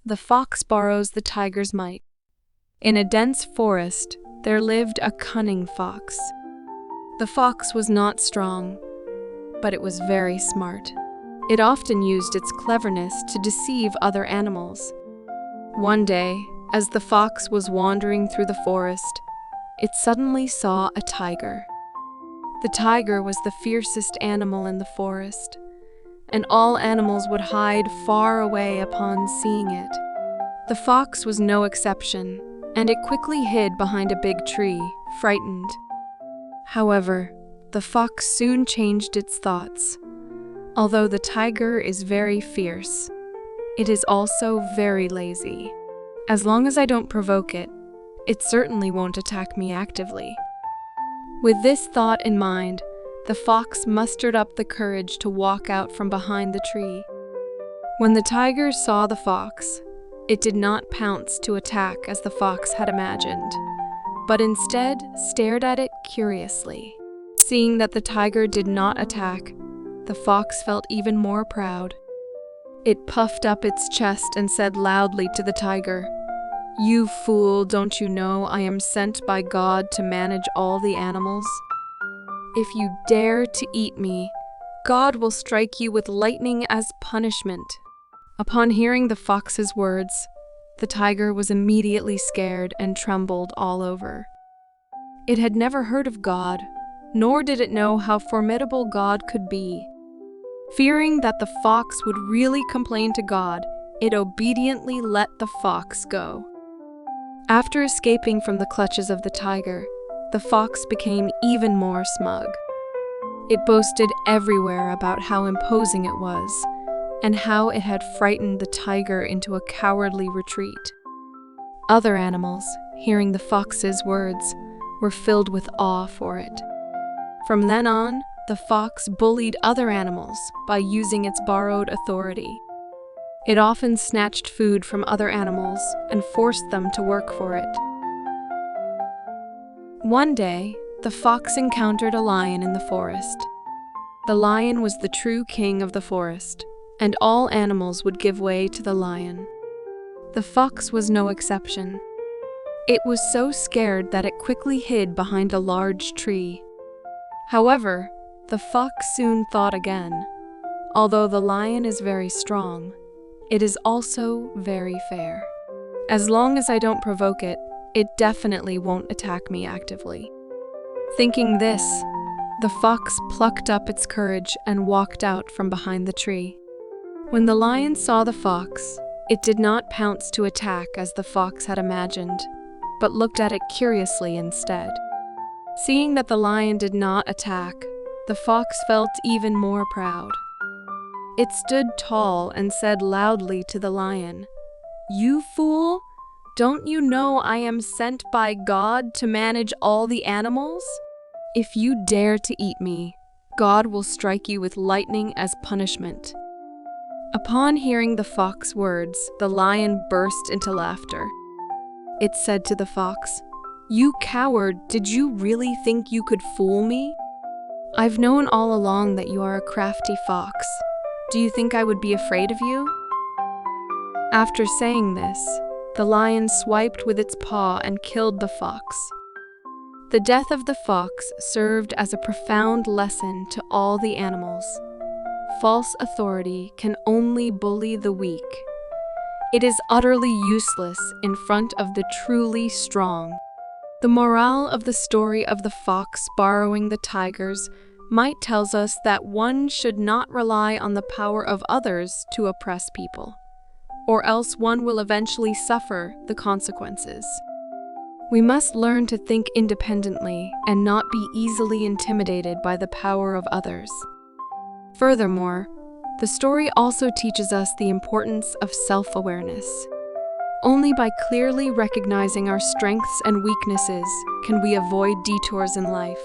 The fox borrows the tiger's might. In a dense forest, there lived a cunning fox. The fox was not strong, but it was very smart. It often used its cleverness to deceive other animals. One day, as the fox was wandering through the forest, it suddenly saw a tiger. The tiger was the fiercest animal in the forest, and all animals would hide far away upon seeing it. The fox was no exception, and it quickly hid behind a big tree, frightened. However, the fox soon changed its thoughts. Although the tiger is very fierce, it is also very lazy. As long as I don't provoke it, it certainly won't attack me actively. With this thought in mind, the fox mustered up the courage to walk out from behind the tree. When the tiger saw the fox, it did not pounce to attack as the fox had imagined, but instead stared at it curiously. Seeing that the tiger did not attack, the fox felt even more proud. It puffed up its chest and said loudly to the tiger, "You fool, don't you know I am sent by God to manage all the animals? If you dare to eat me, God will strike you with lightning as punishment." Upon hearing the fox's words, the tiger was immediately scared and trembled all over. It had never heard of God, nor did it know how formidable God could be. Fearing that the fox would really complain to God, it obediently let the fox go. After escaping from the clutches of the tiger, the fox became even more smug. It boasted everywhere about how imposing it was, and how it had frightened the tiger into a cowardly retreat. Other animals, hearing the fox's words, were filled with awe for it. From then on, the fox bullied other animals by using its borrowed authority. It often snatched food from other animals and forced them to work for it. One day, the fox encountered a lion in the forest. The lion was the true king of the forest, and all animals would give way to the lion. The fox was no exception. It was so scared that it quickly hid behind a large tree. However, the fox soon thought again. Although the lion is very strong, it is also very fair. As long as I don't provoke it, it definitely won't attack me actively. Thinking this, the fox plucked up its courage and walked out from behind the tree. When the lion saw the fox, it did not pounce to attack as the fox had imagined, but looked at it curiously instead. Seeing that the lion did not attack, the fox felt even more proud. It stood tall and said loudly to the lion, "You fool! Don't you know I am sent by God to manage all the animals? If you dare to eat me, God will strike you with lightning as punishment." Upon hearing the fox's words, the lion burst into laughter. It said to the fox, "You coward, did you really think you could fool me? I've known all along that you are a crafty fox. Do you think I would be afraid of you?" After saying this, the lion swiped with its paw and killed the fox. The death of the fox served as a profound lesson to all the animals. False authority can only bully the weak. It is utterly useless in front of the truly strong. The morale of the story of the fox borrowing the tiger's might tells us that one should not rely on the power of others to oppress people, or else one will eventually suffer the consequences. We must learn to think independently and not be easily intimidated by the power of others. Furthermore, the story also teaches us the importance of self-awareness. Only by clearly recognizing our strengths and weaknesses can we avoid detours in life.